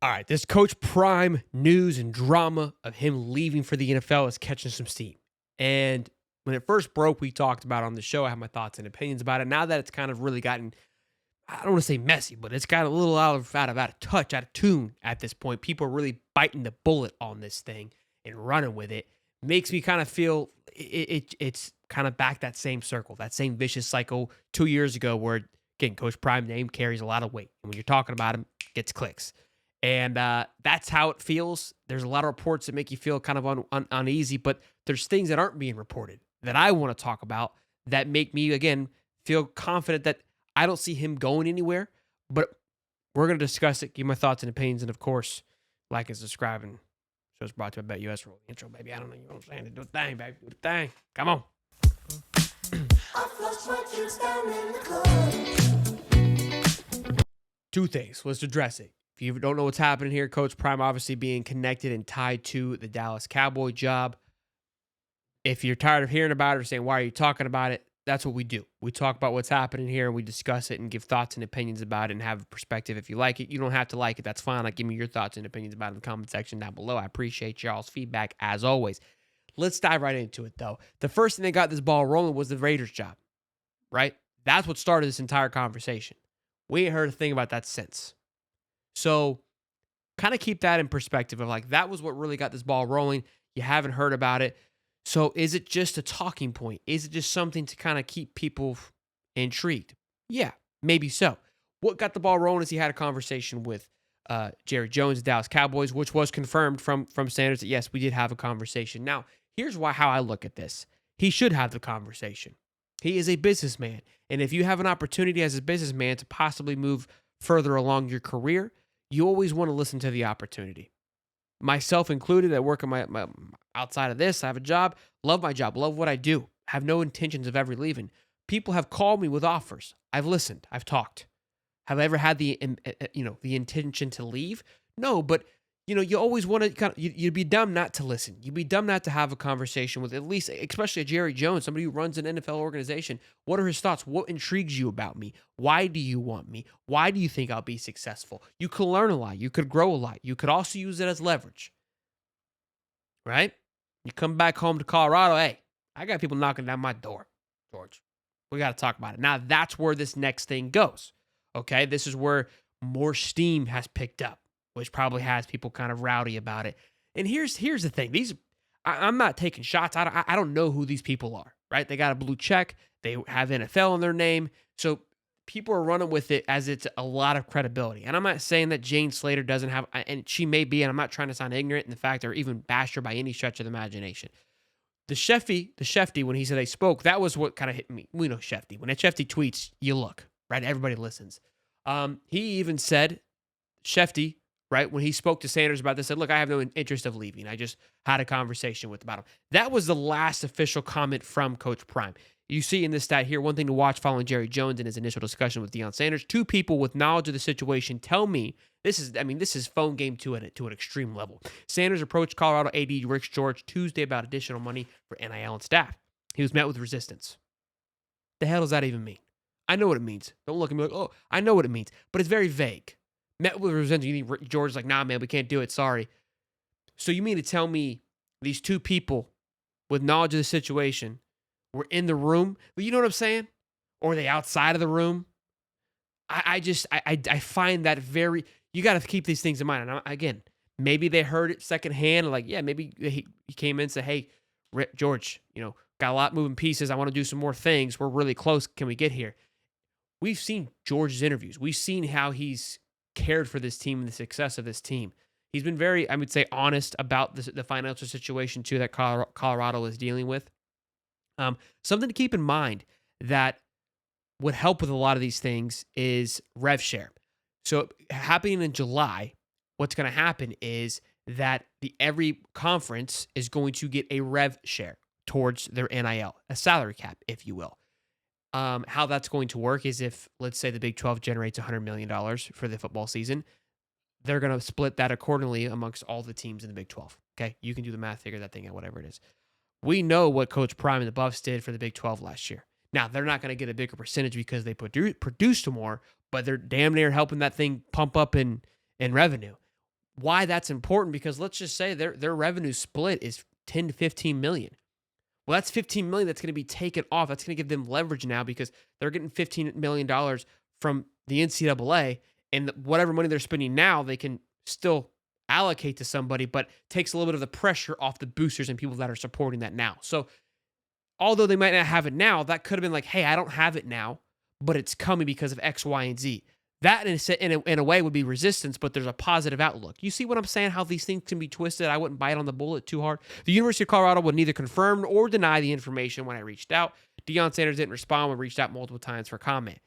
All right, this Coach Prime news and drama of him leaving for the NFL is catching some steam. And when it first broke, we talked about it on the show. I have my thoughts and opinions about it. Now that it's kind of really gotten, I don't want to say messy, but it's got a little out of touch, out of tune at this point. People are really biting the bullet on this thing and running with it. Makes me kind of feel it's kind of back that same circle, that same vicious cycle 2 years ago where, again, Coach Prime name carries a lot of weight. And when you're talking about him, it gets clicks. And that's how it feels. There's a lot of reports that make you feel kind of uneasy, but there's things that aren't being reported that I want to talk about that make me, again, feel confident that I don't see him going anywhere. But we're going to discuss it, give my thoughts and opinions, and of course, like and subscribe. And show's brought to you by BetUS. Roll the intro, baby. I don't know, you know what I'm saying? Do the thing, baby. Do the thing. Come on. Two things. Let's address it. If you don't know what's happening here, Coach Prime obviously being connected and tied to the Dallas Cowboy job. If you're tired of hearing about it or saying, why are you talking about it? That's what we do. We talk about what's happening here and we discuss it and give thoughts and opinions about it and have a perspective. If you like it, you don't have to like it. That's fine. Like, give me your thoughts and opinions about it in the comment section down below. I appreciate y'all's feedback as always. Let's dive right into it, though. The first thing that got this ball rolling was the Raiders job, right? That's what started this entire conversation. We ain't heard a thing about that since. So kind of keep that in perspective of like, that was what really got this ball rolling. You haven't heard about it. So is it just a talking point? Is it just something to kind of keep people intrigued? Yeah, maybe so. What got the ball rolling is he had a conversation with Jerry Jones, the Dallas Cowboys, which was confirmed from Sanders that, yes, we did have a conversation. Now, here's how I look at this. He should have the conversation. He is a businessman. And if you have an opportunity as a businessman to possibly move further along your career, you always want to listen to the opportunity. Myself included, I work in my outside of this, I have a job, love my job, love what I do, have no intentions of ever leaving. People have called me with offers. I've listened, I've talked. Have I ever had the intention to leave? No, but you always want to you'd be dumb not to listen. You'd be dumb not to have a conversation with at least, especially a Jerry Jones, somebody who runs an NFL organization. What are his thoughts? What intrigues you about me? Why do you want me? Why do you think I'll be successful? You could learn a lot. You could grow a lot. You could also use it as leverage, right? You come back home to Colorado, hey, I got people knocking down my door, George. We got to talk about it. Now, that's where this next thing goes, okay? This is where more steam has picked up, which probably has people kind of rowdy about it. And here's the thing. I'm not taking shots. I don't know who these people are, right? They got a blue check. They have NFL in their name. So people are running with it as it's a lot of credibility. And I'm not saying that Jane Slater doesn't have, and she may be, and I'm not trying to sound ignorant in the fact or even bash her by any stretch of the imagination. The Shefty, when he said they spoke, that was what kind of hit me. We know Shefty. When a Shefty tweets, you look, right? Everybody listens. He even said, Shefty, right, when he spoke to Sanders about this, said, look, I have no interest of leaving. I just had a conversation with about him. That was the last official comment from Coach Prime. You see in this stat here, one thing to watch following Jerry Jones in his initial discussion with Deion Sanders, two people with knowledge of the situation tell me this is phone game to an extreme level. Sanders approached Colorado AD Rick George Tuesday about additional money for NIL and staff. He was met with resistance. The hell does that even mean? I know what it means. Don't look at me like, oh, I know what it means, but it's very vague. Met with resentment. George's like, nah, man, we can't do it. Sorry. So you mean to tell me these two people with knowledge of the situation were in the room? But you know what I'm saying? Or are they outside of the room? I find that very, you got to keep these things in mind. And again, maybe they heard it secondhand. Like, yeah, maybe he came in and said, hey, George, got a lot moving pieces. I want to do some more things. We're really close. Can we get here? We've seen George's interviews. We've seen how he's cared for this team and the success of this team. He's been very, I would say, honest about the financial situation, too, that Colorado is dealing with. Something to keep in mind that would help with a lot of these things is rev share. So happening in July, what's going to happen is that every conference is going to get a rev share towards their NIL, a salary cap, if you will. How that's going to work is if, let's say, the Big 12 generates $100 million for the football season, they're going to split that accordingly amongst all the teams in the Big 12. Okay, you can do the math, figure that thing out, whatever it is. We know what Coach Prime and the Buffs did for the Big 12 last year. Now, they're not going to get a bigger percentage because they produced more, but they're damn near helping that thing pump up in revenue. why that's important, because let's just say their revenue split is 10 to 15 million. Well, that's 15 million that's going to be taken off. That's going to give them leverage now because they're getting $15 million from the NCAA, and whatever money they're spending now, they can still allocate to somebody, but takes a little bit of the pressure off the boosters and people that are supporting that now. So although they might not have it now, that could have been like, hey, I don't have it now, but it's coming because of X, Y, and Z. That in a way would be resistance, but there's a positive outlook. You see what I'm saying? How these things can be twisted. I wouldn't bite on the bullet too hard. The University of Colorado would neither confirm or deny the information when I reached out. Deion Sanders didn't respond when I reached out multiple times for comment.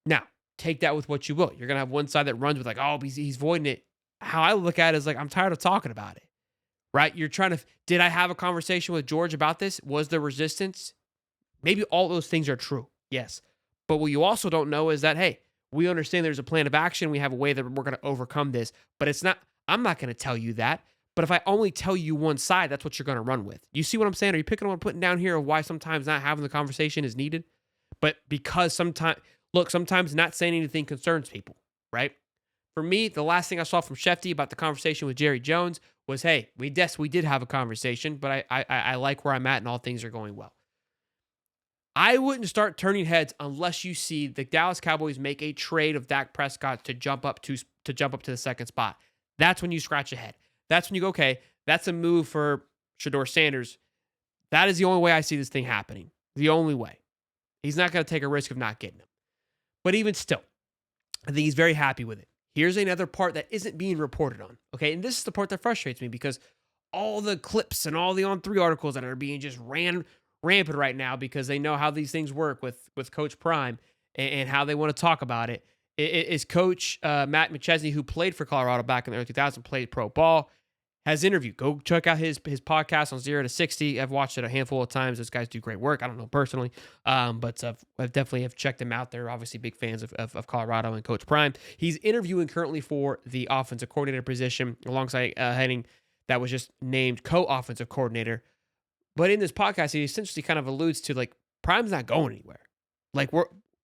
Now, take that with what you will. You're going to have one side that runs with like, oh, he's voiding it. How I look at it is like, I'm tired of talking about it, right? You're trying to, did I have a conversation with George about this? Was there resistance? Maybe all those things are true. Yes. But what you also don't know is that, hey, we understand there's a plan of action. We have a way that we're going to overcome this, but I'm not going to tell you that. But if I only tell you one side, that's what you're going to run with. You see what I'm saying? Are you picking on what I'm putting down here of why sometimes not having the conversation is needed? But because sometimes not saying anything concerns people, right? For me, the last thing I saw from Shefty about the conversation with Jerry Jones was, hey, we did have a conversation, but I like where I'm at and all things are going well. I wouldn't start turning heads unless you see the Dallas Cowboys make a trade of Dak Prescott to jump up to the second spot. That's when you scratch your head. That's when you go, okay, that's a move for Shedeur Sanders. That is the only way I see this thing happening. The only way. He's not going to take a risk of not getting him. But even still, I think he's very happy with it. Here's another part that isn't being reported on. Okay, and this is the part that frustrates me because all the clips and all the On3 articles that are being just rampant right now because they know how these things work with Coach Prime and how they want to talk about it. Is Coach Matt McChesney, who played for Colorado back in the early 2000s, played pro ball, has interviewed. Go check out his podcast on 0 to 60. I've watched it a handful of times. Those guys do great work. I don't know personally, but I definitely have checked them out. They're obviously big fans of Colorado and Coach Prime. He's interviewing currently for the offensive coordinator position alongside Henning, that was just named co-offensive coordinator. But in this podcast, he essentially kind of alludes to like Prime's not going anywhere. Like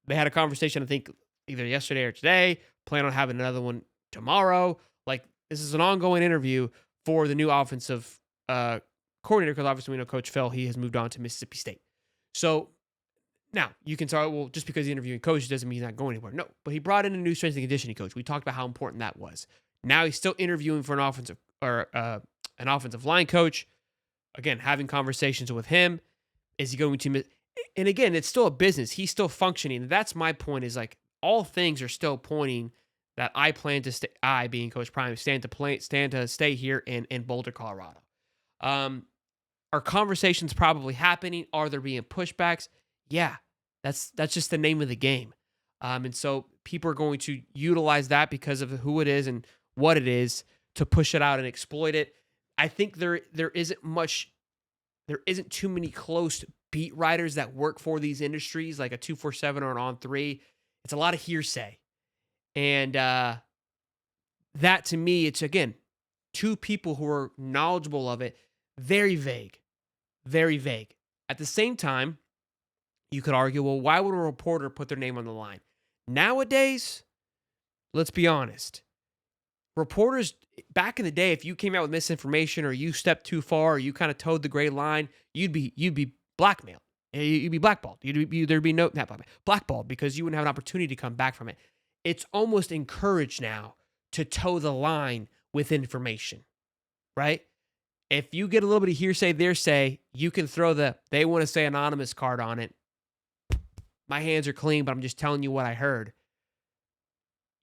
they had a conversation, I think, either yesterday or today. Plan on having another one tomorrow. Like this is an ongoing interview for the new offensive coordinator, because obviously we know Coach Phil, he has moved on to Mississippi State. So now you can say, well, just because he's interviewing coaches doesn't mean he's not going anywhere. No, but he brought in a new strength and conditioning coach. We talked about how important that was. Now he's still interviewing for an offensive line coach. Again, having conversations with him. Is he going to? And again, it's still a business. He's still functioning. That's my point. Is like all things are still pointing that I plan to stay. I, being Coach Prime, stand to stay here in Boulder, Colorado. Are conversations probably happening? Are there being pushbacks? Yeah, that's just the name of the game. And so people are going to utilize that because of who it is and what it is to push it out and exploit it. I think there isn't too many close beat writers that work for these industries, like a 247 or an On3. It's a lot of hearsay. And that to me, it's again, two people who are knowledgeable of it, very vague, very vague. At the same time, you could argue, well, why would a reporter put their name on the line? Nowadays, let's be honest. Reporters, back in the day, if you came out with misinformation or you stepped too far or you kind of towed the gray line, you'd be blackmailed. You'd be blackballed. There'd be not blackballed because you wouldn't have an opportunity to come back from it. It's almost encouraged now to toe the line with information, right? If you get a little bit of hearsay, thearsay, you can throw they want to say anonymous card on it. My hands are clean, but I'm just telling you what I heard.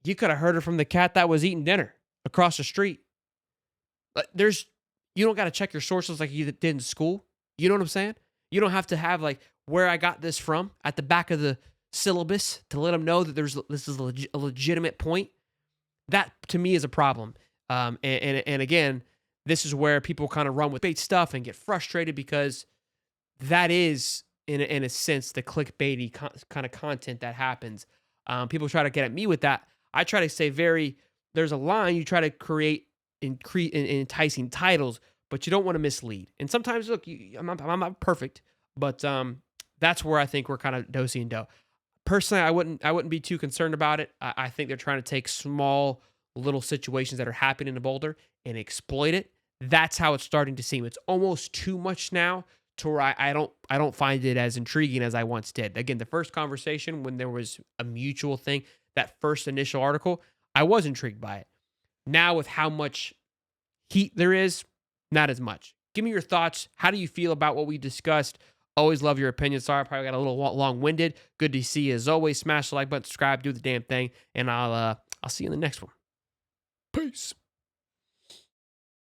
You could have heard it from the cat that was eating dinner across the street. You don't got to check your sources like you did in school. You know what I'm saying? You don't have to have like where I got this from at the back of the syllabus to let them know that this is a legitimate point. That to me is a problem. And again, this is where people kind of run with bait stuff and get frustrated because that is in a sense the clickbaity kind of content that happens. People try to get at me with that. I try to say there's a line you try to create enticing titles, but you don't want to mislead. And sometimes, look, I'm not perfect, but that's where I think we're kind of do-si and do. Personally, I wouldn't be too concerned about it. I think they're trying to take small little situations that are happening in Boulder and exploit it. That's how it's starting to seem. It's almost too much now to where I don't find it as intriguing as I once did. Again, the first conversation when there was a mutual thing, that first initial article, I was intrigued by it. Now with how much heat there is, not as much. Give me your thoughts. How do you feel about what we discussed? Always love your opinion. Sorry, I probably got a little long-winded. Good to see you as always. Smash the like button, subscribe, do the damn thing, and I'll see you in the next one. Peace.